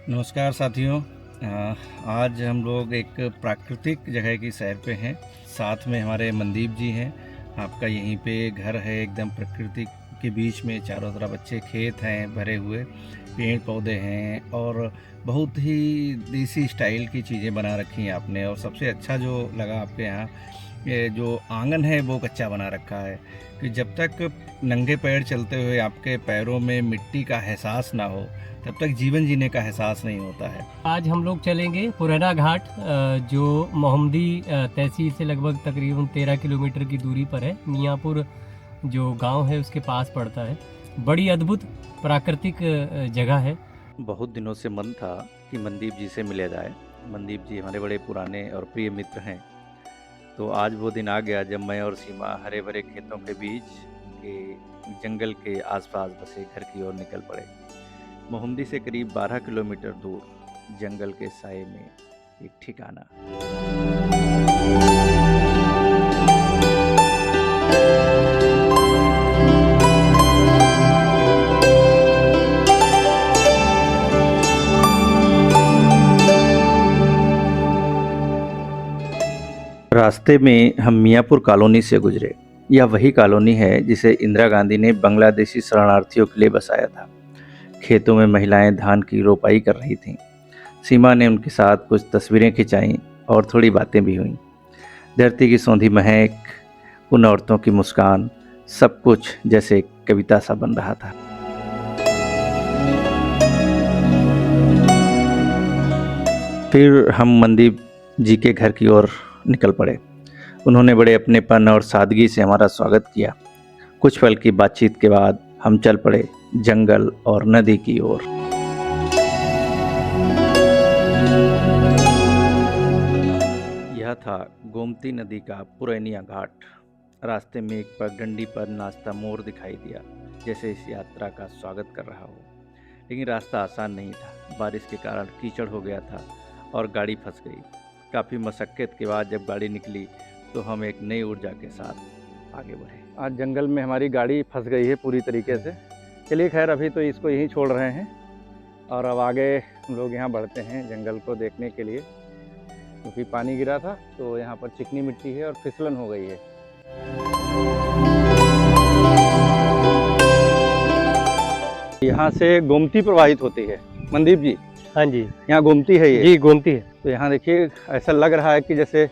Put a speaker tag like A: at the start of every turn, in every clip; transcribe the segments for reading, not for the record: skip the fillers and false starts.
A: नमस्कार साथियों। आज हम लोग एक प्राकृतिक जगह की सैर पे हैं। साथ में हमारे मनदीप जी हैं। आपका यहीं पे घर है, एकदम प्रकृति के बीच में, चारों तरफ अच्छे खेत हैं भरे हुए, पेड़ पौधे हैं और बहुत ही देसी स्टाइल की चीज़ें बना रखी हैं आपने। और सबसे अच्छा जो लगा आपके यहाँ, ये जो आंगन है वो कच्चा बना रखा है कि जब तक नंगे पैर चलते हुए आपके पैरों में मिट्टी का एहसास ना हो तब तक जीवन जीने का एहसास नहीं होता है।
B: आज हम लोग चलेंगे पुराना घाट, जो मोहम्मदी तहसील से लगभग तकरीबन 13 किलोमीटर की दूरी पर है। मियाँपुर जो गांव है उसके पास पड़ता है। बड़ी अद्भुत प्राकृतिक जगह है।
A: बहुत दिनों से मन था कि मनदीप जी से मिले जाए। मनदीप जी हमारे बड़े पुराने और प्रिय मित्र हैं। तो आज वो दिन आ गया जब मैं और सीमा हरे भरे खेतों के बीच के जंगल के आसपास बसे घर की ओर निकल पड़े। मोहम्मदी से करीब 12 किलोमीटर दूर जंगल के साए में एक ठिकाना। रास्ते में हम मियाँपुर कॉलोनी से गुजरे। यह वही कॉलोनी है जिसे इंदिरा गांधी ने बांग्लादेशी शरणार्थियों के लिए बसाया था। खेतों में महिलाएं धान की रोपाई कर रही थीं। सीमा ने उनके साथ कुछ तस्वीरें खिंचाईं और थोड़ी बातें भी हुईं। धरती की सौंधी महक, उन औरतों की मुस्कान, सब कुछ जैसे कविता सा बन रहा था। फिर हम मनदीप जी के घर की ओर निकल पड़े। उन्होंने बड़े अपनेपन और सादगी से हमारा स्वागत किया। कुछ पल की बातचीत के बाद हम चल पड़े जंगल और नदी की ओर। यह था गोमती नदी का पुरैनिया घाट। रास्ते में एक पगडंडी पर नाचता मोर दिखाई दिया, जैसे इस यात्रा का स्वागत कर रहा हो। लेकिन रास्ता आसान नहीं था। बारिश के कारण कीचड़ हो गया था और गाड़ी फंस गई। काफ़ी मशक्क़त के बाद जब गाड़ी निकली तो हम एक नई ऊर्जा के साथ आगे बढ़े। आज जंगल में हमारी गाड़ी फंस गई है पूरी तरीके से। चलिए खैर, अभी तो इसको यहीं छोड़ रहे हैं और अब आगे हम लोग यहाँ बढ़ते हैं जंगल को देखने के लिए, क्योंकि पानी गिरा था तो यहाँ पर चिकनी मिट्टी है और फिसलन हो गई है। यहाँ से गोमती प्रवाहित होती है। मनदीप जी,
B: हाँ जी,
A: यहाँ गोमती है ये?
B: जी गोमती है।
A: तो यहाँ देखिए, ऐसा लग रहा है कि जैसे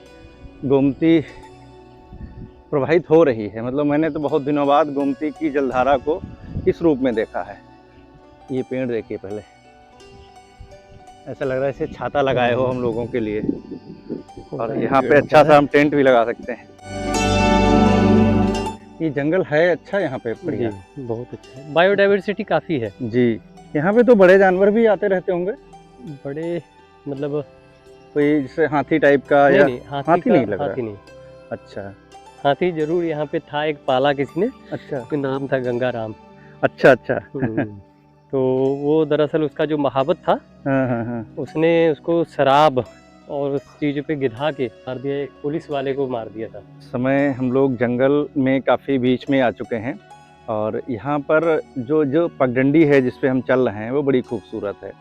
A: गोमती प्रवाहित हो रही है। मतलब मैंने तो बहुत दिनों बाद गोमती की जलधारा को इस रूप में देखा है। ये पेड़ देखिए, पहले ऐसा लग रहा है इसे छाता लगाए हो हम लोगों के लिए। और यहाँ पे अच्छा सा हम टेंट भी लगा सकते हैं। ये जंगल है अच्छा यहाँ पे, बढ़िया,
B: बहुत अच्छा है। बायोडाइवर्सिटी काफ़ी है
A: जी। यहाँ पे तो बड़े जानवर भी आते रहते होंगे।
B: बड़े मतलब
A: कोई जैसे हाथी टाइप का? या
B: नहीं,
A: हाथी नहीं लग रहा?
B: हाथी नहीं।
A: अच्छा
B: हाथी जरूर यहाँ पे था, एक पाला किसी ने,
A: अच्छा
B: उसका नाम था गंगाराम।
A: अच्छा अच्छा।
B: तो वो दरअसल उसका जो महावत था,
A: हाँ।
B: उसने उसको शराब और उस चीज़ पे गिधा के मार दिया। एक पुलिस वाले को मार दिया था।
A: समय हम लोग जंगल में काफ़ी बीच में आ चुके हैं और यहाँ पर जो पगडंडी है जिस पे हम चल रहे हैं वो बड़ी खूबसूरत है।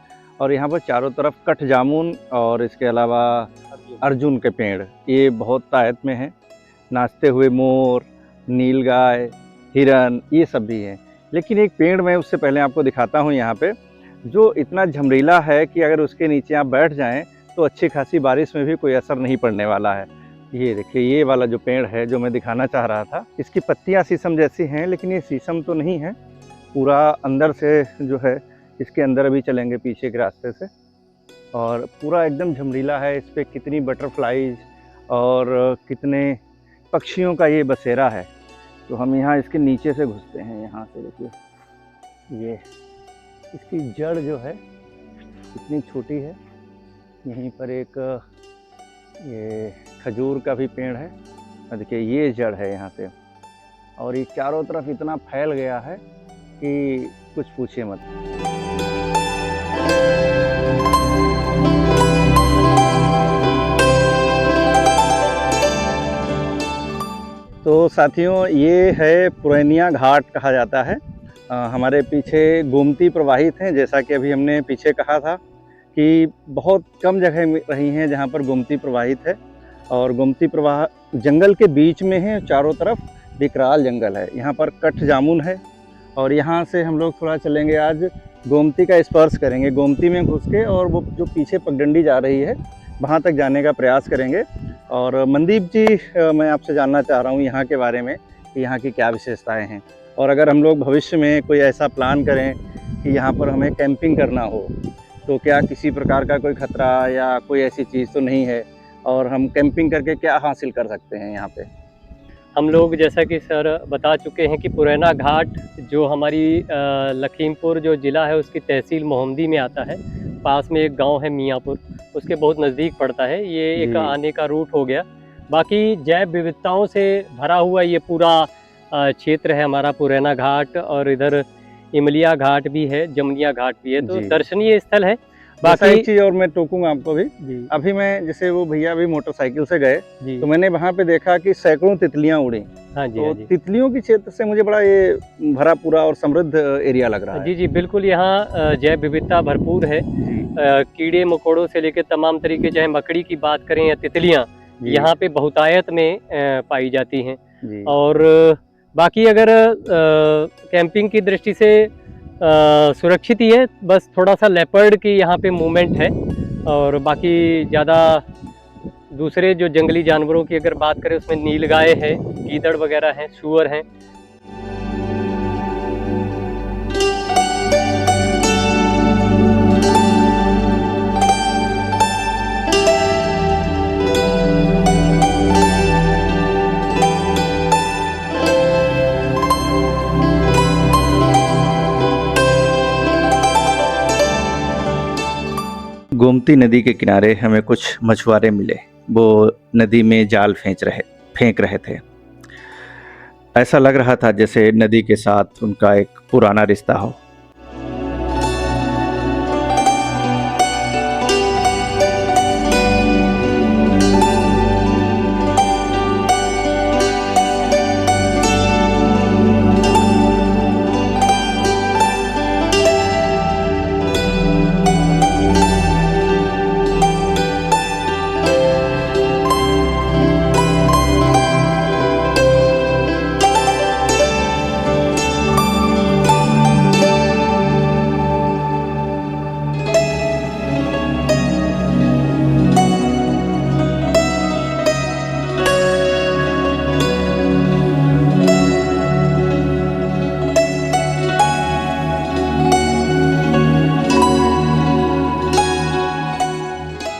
A: और यहाँ पर चारों तरफ कठ जामुन और इसके अलावा अर्जुन के पेड़, ये बहुत तायत में हैं। नाचते हुए मोर, नीलगाय, हिरन, ये सब भी हैं। लेकिन एक पेड़ मैं उससे पहले आपको दिखाता हूँ यहाँ पे, जो इतना झमरीला है कि अगर उसके नीचे आप बैठ जाएं तो अच्छी खासी बारिश में भी कोई असर नहीं पड़ने वाला है। ये देखिए, ये वाला जो पेड़ है जो मैं दिखाना चाह रहा था, इसकी पत्तियाँ शीशम जैसी हैं, लेकिन ये शीशम तो नहीं है। पूरा अंदर से जो है, इसके अंदर अभी चलेंगे पीछे के रास्ते से, और पूरा एकदम झमरीला है। इस पर कितनी बटरफ्लाईज और कितने पक्षियों का ये बसेरा है। तो हम यहाँ इसके नीचे से घुसते हैं। यहाँ से देखिए, ये इसकी जड़ जो है इतनी छोटी है। यहीं पर एक ये खजूर का भी पेड़ है, देखिए ये जड़ है यहाँ से। और ये चारों तरफ इतना फैल गया है कि कुछ पूछिए मत। तो साथियों, ये है पुरैनिया घाट कहा जाता है। हमारे पीछे गोमती प्रवाहित हैं, जैसा कि अभी हमने पीछे कहा था। कि बहुत कम जगह रही हैं जहाँ पर गोमती प्रवाहित है, और गोमती प्रवाह जंगल के बीच में है, चारों तरफ विकराल जंगल है। यहाँ पर कठ जामुन है, और यहाँ से हम लोग थोड़ा चलेंगे, आज गोमती का स्पर्श करेंगे, गोमती में घुस के, और वो जो पीछे पगडंडी जा रही है वहाँ तक जाने का प्रयास करेंगे। और मनदीप जी, मैं आपसे जानना चाह रहा हूँ यहाँ के बारे में कि यहाँ की क्या विशेषताएँ हैं, और अगर हम लोग भविष्य में कोई ऐसा प्लान करें कि यहाँ पर हमें कैंपिंग करना हो, तो क्या किसी प्रकार का कोई खतरा या कोई ऐसी चीज़ तो नहीं है, और हम कैंपिंग करके क्या हासिल कर सकते हैं यहाँ पे?
B: हम लोग जैसा कि सर बता चुके हैं कि पुरैना घाट जो हमारी लखीमपुर जो ज़िला है उसकी तहसील मोहम्दी में आता है। पास में एक गांव है मियाँपुर, उसके बहुत नज़दीक पड़ता है। ये एक
A: जी।
B: आने का रूट हो गया। बाकी जैव विविधताओं से भरा हुआ ये पूरा क्षेत्र है हमारा पुरैना घाट, और इधर इमलिया घाट भी है, जमनिया घाट भी है, तो
A: जी।
B: दर्शनीय स्थल है।
A: वैसा
B: बाकी
A: एक चीज़ और मैं टोकूँगा आपको भी,
B: जी
A: अभी मैं जैसे वो भैया भी मोटरसाइकिल से गए,
B: जी
A: तो मैंने वहाँ पे देखा कि सैकड़ों तितलियाँ उड़ी।
B: हाँ जी,
A: तो
B: हाँ जी।
A: तितलियों की क्षेत्र से मुझे बड़ा ये भरा पूरा और समृद्ध एरिया लग रहा है।
B: जी, जी, बिल्कुल यहाँ जैव विविधता भरपूर है।
A: जी,
B: कीड़े मकोड़ों से लेकर तमाम तरीके, चाहे मकड़ी की बात करें या तितलियाँ,
A: जी,
B: यहाँ पे बहुतायत में पाई जाती हैं।
A: जी,
B: और बाकी अगर कैंपिंग की दृष्टि से सुरक्षित ही है, बस थोड़ा-सा लेपर्ड की यहाँ पे मूवमेंट है, और बाकी ज़्यादा दूसरे जो जंगली जानवरों की अगर बात करें उसमें नीलगाय है, गीदड़ वगैरह हैं, सूअर हैं।
A: गोमती नदी के किनारे हमें कुछ मछुआरे मिले। वो नदी में जाल फेंक रहे थे। ऐसा लग रहा था जैसे नदी के साथ उनका एक पुराना रिश्ता हो।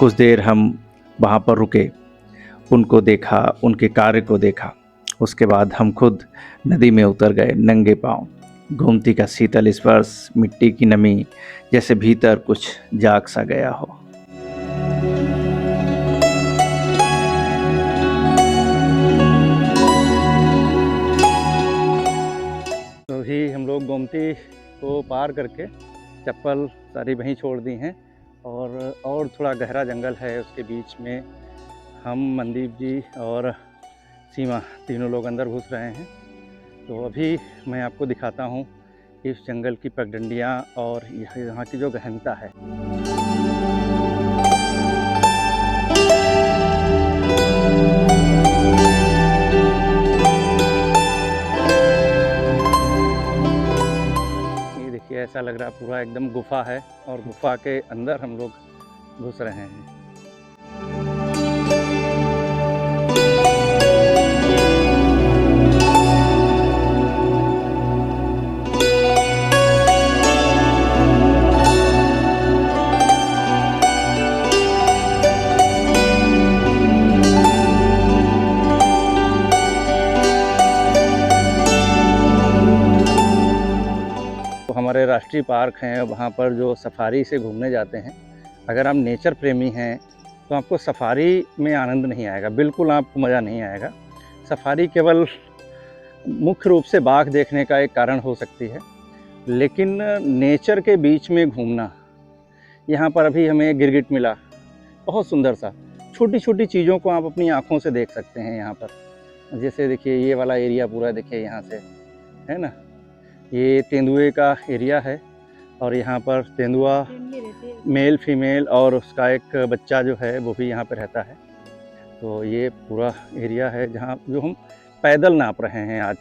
A: कुछ देर हम वहाँ पर रुके, उनको देखा, उनके कार्य को देखा। उसके बाद हम खुद नदी में उतर गए नंगे पांव। गोमती का शीतल स्पर्श, मिट्टी की नमी, जैसे भीतर कुछ जाग सा गया हो। तो ही हम लोग गोमती को पार करके चप्पल सारी वहीं छोड़ दी हैं, और थोड़ा गहरा जंगल है उसके बीच में हम, मनदीप जी और सीमा, तीनों लोग अंदर घुस रहे हैं। तो अभी मैं आपको दिखाता हूँ इस जंगल की पगडंडियाँ और यहाँ की जो गहनता है। ये देखिए, ऐसा लग रहा है पूरा एकदम गुफा है, और गुफा के अंदर हम लोग घुस रहे हैं। तो हमारे राष्ट्रीय पार्क हैं, वहाँ पर जो सफारी से घूमने जाते हैं, अगर आप नेचर प्रेमी हैं तो आपको सफारी में आनंद नहीं आएगा, बिल्कुल आपको मज़ा नहीं आएगा। सफारी केवल मुख्य रूप से बाघ देखने का एक कारण हो सकती है, लेकिन नेचर के बीच में घूमना, यहाँ पर अभी हमें गिरगिट मिला, बहुत सुंदर सा। छोटी छोटी चीज़ों को आप अपनी आँखों से देख सकते हैं यहाँ पर। जैसे देखिए, ये वाला एरिया पूरा देखिए यहाँ से, है ना, ये तेंदुए का एरिया है, और यहाँ पर तेंदुआ मेल फीमेल और उसका एक बच्चा जो है वो भी यहाँ पे रहता है। तो ये पूरा एरिया है जहाँ जो हम पैदल नाप रहे हैं आज,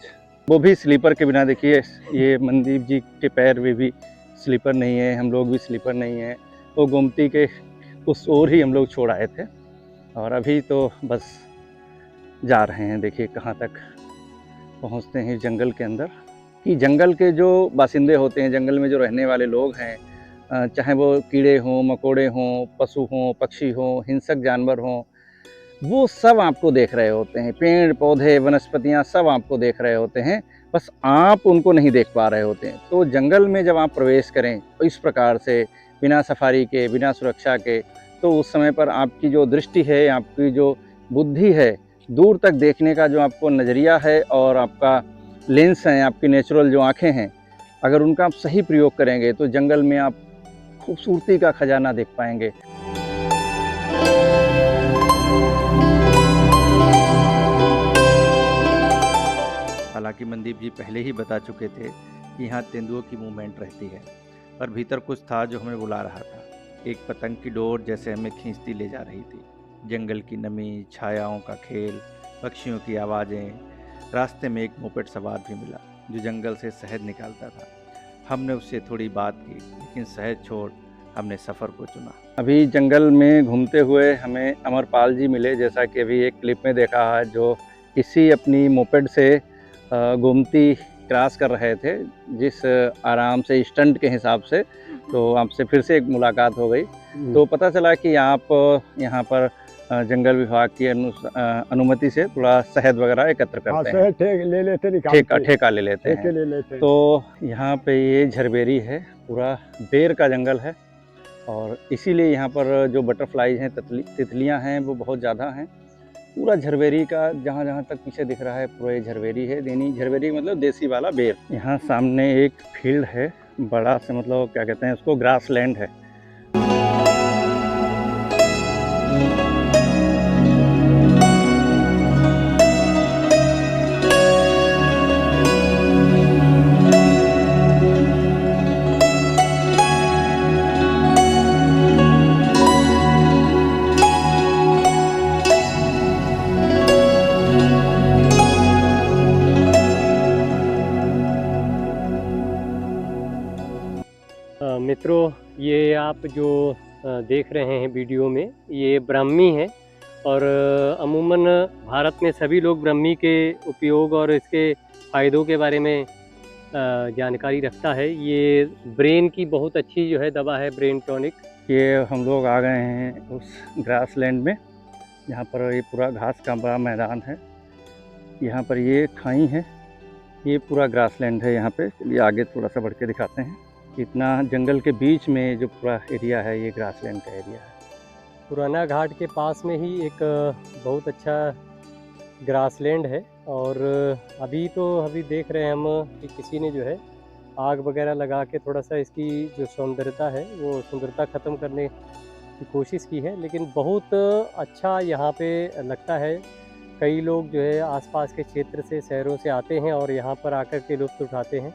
A: वो भी स्लीपर के बिना। देखिए ये मनदीप जी के पैर में भी स्लीपर नहीं है, हम लोग भी स्लीपर नहीं है। वो गोमती के उस ओर ही हम लोग छोड़ आए थे और अभी तो बस जा रहे हैं। देखिए कहाँ तक पहुँचते हैं जंगल के अंदर। कि जंगल के जो बासिंदे होते हैं, जंगल में जो रहने वाले लोग हैं, चाहे वो कीड़े हों, मकोड़े हों, पशु हों, पक्षी हों, हिंसक जानवर हों, वो सब आपको देख रहे होते हैं। पेड़ पौधे वनस्पतियाँ सब आपको देख रहे होते हैं, बस आप उनको नहीं देख पा रहे होते हैं। तो जंगल में जब आप प्रवेश करें तो इस प्रकार से बिना सफारी के, बिना सुरक्षा के, तो उस समय पर आपकी जो दृष्टि है, आपकी जो बुद्धि है, दूर तक देखने का जो आपको नज़रिया है और आपका लेंस हैं, आपकी नेचुरल जो आँखें हैं, अगर उनका आप सही प्रयोग करेंगे तो जंगल में आप खूबसूरती का खजाना देख पाएंगे। हालांकि मनदीप जी पहले ही बता चुके थे कि यहाँ तेंदुओं की मूवमेंट रहती है, पर भीतर कुछ था जो हमें बुला रहा था। एक पतंग की डोर जैसे हमें खींचती ले जा रही थी। जंगल की नमी, छायाओं का खेल, पक्षियों की आवाज़ें। रास्ते में एक मोपेड सवार भी मिला जो जंगल से शहद निकालता था। हमने उससे थोड़ी बात की, लेकिन शहद छोड़ हमने सफ़र को चुना। अभी जंगल में घूमते हुए हमें अमरपाल जी मिले, जैसा कि अभी एक क्लिप में देखा है, जो किसी अपनी मोपेड से गोमती क्रॉस कर रहे थे, जिस आराम से स्टंट के हिसाब से। तो आपसे फिर से एक मुलाकात हो गई, तो पता चला कि आप यहाँ पर जंगल विभाग की अनुमति से थोड़ा शहद वगैरह एकत्र करते हैं।
C: ले लेते,
A: ठेका ले लेते हैं। तो यहाँ पे ये झरबेरी है, पूरा बेर का जंगल है और इसीलिए यहाँ पर जो बटरफ्लाइज हैं, तितलियाँ हैं, वो बहुत ज़्यादा हैं। पूरा झरबेरी का जहाँ जहाँ तक पीछे दिख रहा है पूरा ये झरबेरी है। देनी झरबेरी मतलब देसी वाला बेर। यहाँ सामने एक फील्ड है बड़ा से, मतलब क्या कहते हैं उसको, ग्रास लैंड है।
B: मित्रों, ये आप जो देख रहे हैं वीडियो में, ये ब्राह्मी है और अमूमन भारत में सभी लोग ब्राह्मी के उपयोग और इसके फ़ायदों के बारे में जानकारी रखता है। ये ब्रेन की बहुत अच्छी जो है दवा है, ब्रेन टॉनिक।
A: ये हम लोग आ गए हैं उस ग्रास लैंड में, यहाँ पर ये पूरा घास का बड़ा मैदान है। यहाँ पर ये खाई है, ये पूरा ग्रास लैंड है यहाँ पे। चलिए आगे थोड़ा सा बढ़ के दिखाते हैं। इतना जंगल के बीच में जो पूरा एरिया है, ये ग्रासलैंड का एरिया है।
B: पुराना घाट के पास में ही एक बहुत अच्छा ग्रासलैंड है और अभी देख रहे हैं हम कि किसी ने जो है आग वगैरह लगा के थोड़ा सा इसकी जो सौंदर्यता है वो सौंदर्यता ख़त्म करने की कोशिश की है, लेकिन बहुत अच्छा यहाँ पे लगता है। कई लोग जो है आसपास के क्षेत्र से, शहरों से आते हैं और यहाँ पर आकर के लुत्फ़ उठाते हैं।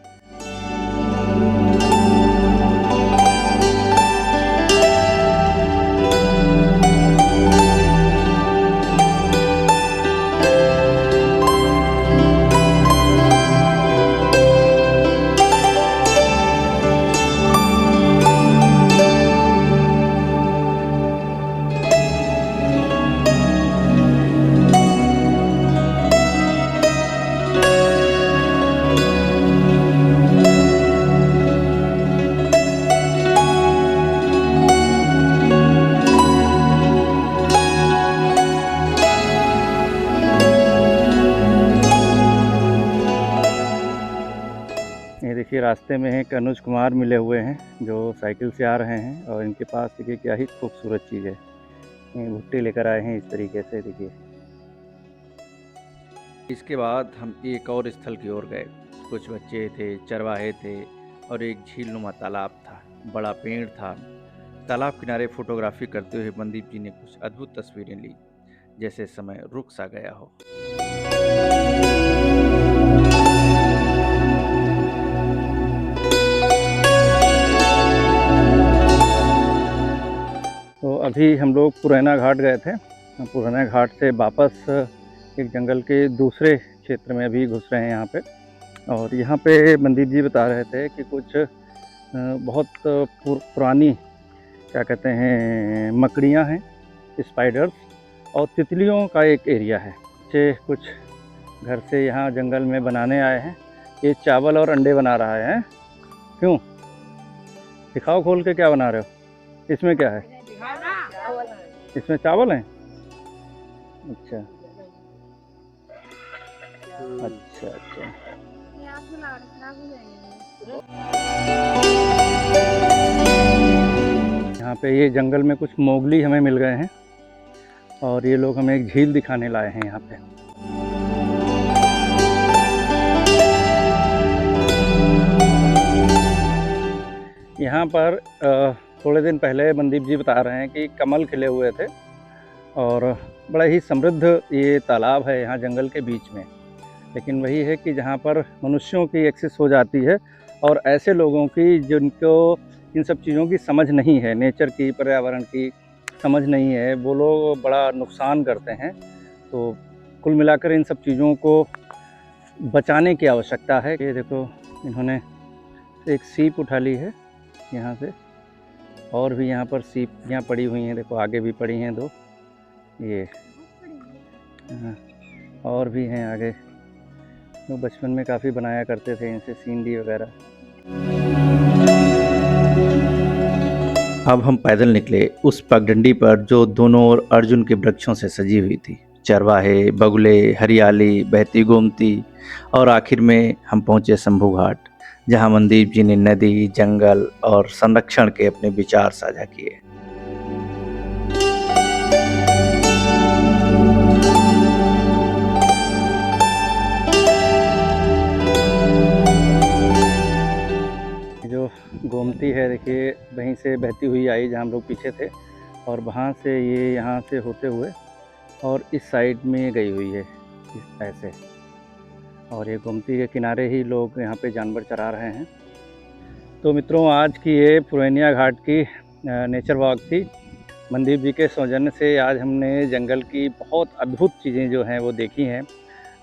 A: देखिए रास्ते में एक अनुज कुमार मिले हुए हैं जो साइकिल से आ रहे हैं और इनके पास देखिए क्या ही खूबसूरत चीज़ है। ये भुट्टे लेकर आए हैं इस तरीके से, देखिए। इसके बाद हम एक और स्थल की ओर गए। कुछ बच्चे थे, चरवाहे थे और एक झीलनुमा तालाब था, बड़ा पेड़ था। तालाब किनारे फोटोग्राफी करते हुए मनदीप जी ने कुछ अद्भुत तस्वीरें ली, जैसे समय रुक सा गया हो। अभी हम लोग पुरैना घाट गए थे। पुरैना घाट से वापस एक जंगल के दूसरे क्षेत्र में अभी घुस रहे हैं यहाँ पे। और यहाँ पे मनदीप जी बता रहे थे कि कुछ बहुत पुरानी क्या कहते हैं मकड़ियाँ हैं, स्पाइडर्स और तितलियों का एक एरिया है। बच्चे कुछ घर से यहाँ जंगल में बनाने आए हैं। ये चावल और अंडे बना रहा है। क्यों? दिखाओ खोल के, क्या बना रहे हो? इसमें क्या है? इसमें चावल है। अच्छा अच्छा अच्छा। यहाँ पे ये जंगल में कुछ मोगली हमें मिल गए हैं और ये लोग हमें एक झील दिखाने लाए हैं यहाँ पे। यहाँ पर थोड़े दिन पहले मनदीप जी बता रहे हैं कि कमल खिले हुए थे और बड़ा ही समृद्ध ये तालाब है यहाँ जंगल के बीच में। लेकिन वही है कि जहाँ पर मनुष्यों की एक्सेस हो जाती है और ऐसे लोगों की जिनको इन सब चीज़ों की समझ नहीं है, नेचर की, पर्यावरण की समझ नहीं है, वो लोग बड़ा नुकसान करते हैं। तो कुल मिलाकर इन सब चीज़ों को बचाने की आवश्यकता है। ये देखो, इन्होंने एक सीप उठा ली है यहाँ से, और भी यहाँ पर सीपियाँ पड़ी हुई हैं। देखो आगे भी पड़ी हैं दो, ये और भी हैं आगे। तो बचपन में काफ़ी बनाया करते थे इनसे सीनरी वगैरह।
C: अब हम पैदल निकले उस पगडंडी पर जो दोनों ओर अर्जुन के वृक्षों से सजी हुई थी। चरवाहे, बगुले, हरियाली, बहती गोमती और आखिर में हम पहुंचे शंभू घाट, जहां मनदीप जी ने नदी, जंगल और संरक्षण के अपने विचार साझा किए।
A: जो गोमती है देखिए, वहीं से बहती हुई आई जहाँ हम लोग पीछे थे, और वहाँ से ये यहाँ से होते हुए और इस साइड में गई हुई है इस ऐसे। और ये गोमती के किनारे ही लोग यहाँ पे जानवर चरा रहे हैं। तो मित्रों, आज की ये पुरैना घाट की नेचर वॉक थी। मनदीप जी के सौजन्य से आज हमने जंगल की बहुत अद्भुत चीज़ें जो हैं वो देखी हैं।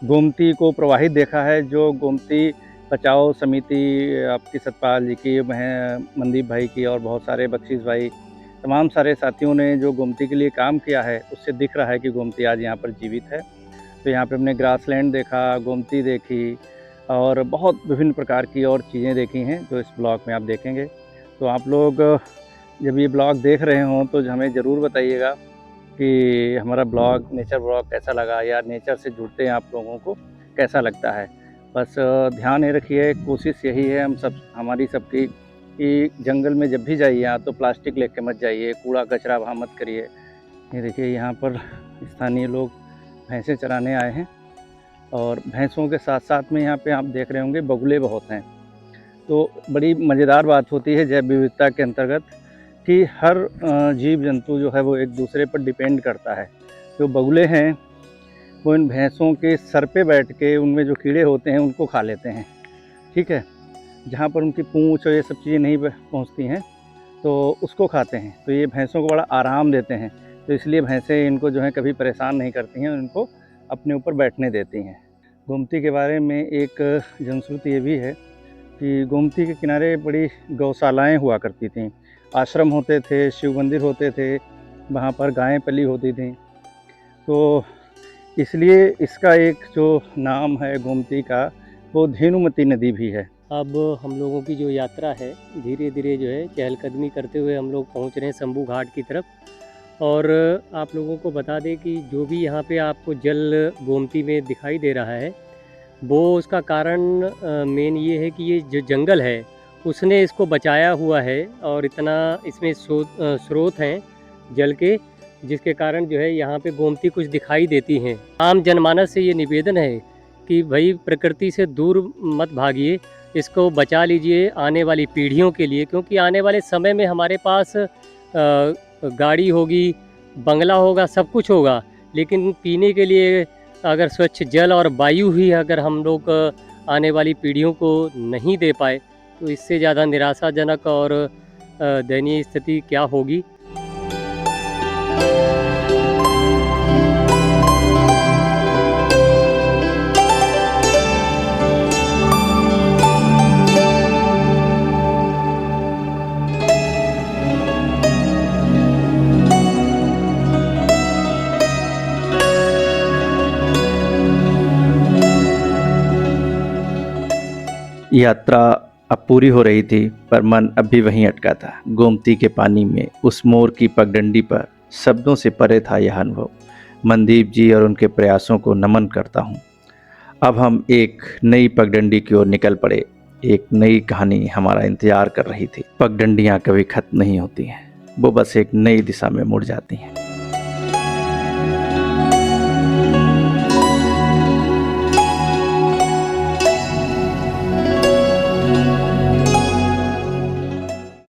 A: गोमती को प्रवाहित देखा है, जो गोमती बचाओ समिति आपकी सतपाल जी की, मनदीप भाई की और बहुत सारे बख्शीश भाई, तमाम सारे साथियों ने जो गोमती के लिए काम किया है, उससे दिख रहा है कि गोमती आज यहाँ पर जीवित है। तो यहाँ पे हमने ग्रासलैंड देखा, गोमती देखी और बहुत विभिन्न प्रकार की और चीज़ें देखी हैं जो इस ब्लॉग में आप देखेंगे। तो आप लोग जब ये ब्लॉग देख रहे हों तो हमें ज़रूर बताइएगा कि हमारा ब्लॉग, नेचर ब्लॉग कैसा लगा, या नेचर से जुड़ते हैं आप लोगों को कैसा लगता है। बस ध्यान ये रखिए, कोशिश यही है हमारी सबकी कि जंगल में जब भी जाइए आप तो प्लास्टिक लेके मत जाइए, कूड़ा कचरा वहाँ मत करिए। ये देखिए, यहाँ पर स्थानीय लोग भैंसें चराने आए हैं और भैंसों के साथ साथ में यहाँ पे आप देख रहे होंगे बगुले बहुत हैं। तो बड़ी मज़ेदार बात होती है जैव विविधता के अंतर्गत कि हर जीव जंतु जो है वो एक दूसरे पर डिपेंड करता है। जो बगुले हैं वो इन भैंसों के सर पे बैठ के उनमें जो कीड़े होते हैं उनको खा लेते हैं, ठीक है। जहाँ पर उनकी पूँछ और ये सब चीज़ें नहीं पहुँचती हैं तो उसको खाते हैं। तो ये भैंसों को बड़ा आराम देते हैं, तो इसलिए भैंसें इनको जो है कभी परेशान नहीं करती हैं, इनको अपने ऊपर बैठने देती हैं। गोमती के बारे में एक जनश्रुति ये भी है कि गोमती के किनारे बड़ी गौशालाएँ हुआ करती थीं, आश्रम होते थे, शिव मंदिर होते थे, वहाँ पर गायें पली होती थीं। तो इसलिए इसका एक जो नाम है गोमती का, वो धेनुमती नदी भी है।
B: अब हम लोगों की जो यात्रा है धीरे धीरे जो है चहलकदमी करते हुए हम लोग पहुंच रहे हैं शंभू घाट की तरफ। और आप लोगों को बता दें कि जो भी यहाँ पे आपको जल गोमती में दिखाई दे रहा है, वो उसका कारण मेन ये है कि ये जो जंगल है उसने इसको बचाया हुआ है और इतना इसमें स्रोत हैं जल के, जिसके कारण जो है यहाँ पे गोमती कुछ दिखाई देती हैं। आम जनमानस से ये निवेदन है कि भाई प्रकृति से दूर मत भागिए, इसको बचा लीजिए आने वाली पीढ़ियों के लिए, क्योंकि आने वाले समय में हमारे पास गाड़ी होगी, बंगला होगा, सब कुछ होगा, लेकिन पीने के लिए अगर स्वच्छ जल और वायु ही अगर हम लोग आने वाली पीढ़ियों को नहीं दे पाए तो इससे ज़्यादा निराशाजनक और दयनीय स्थिति क्या होगी।
C: यात्रा अब पूरी हो रही थी, पर मन अब भी वहीं अटका था। गोमती के पानी में उस मोर की पगडंडी पर शब्दों से परे था यह अनुभव। मनदीप जी और उनके प्रयासों को नमन करता हूँ। अब हम एक नई पगडंडी की ओर निकल पड़े। एक नई कहानी हमारा इंतजार कर रही थी। पगडंडियाँ कभी खत्म नहीं होती हैं, वो बस एक नई दिशा में मुड़ जाती हैं।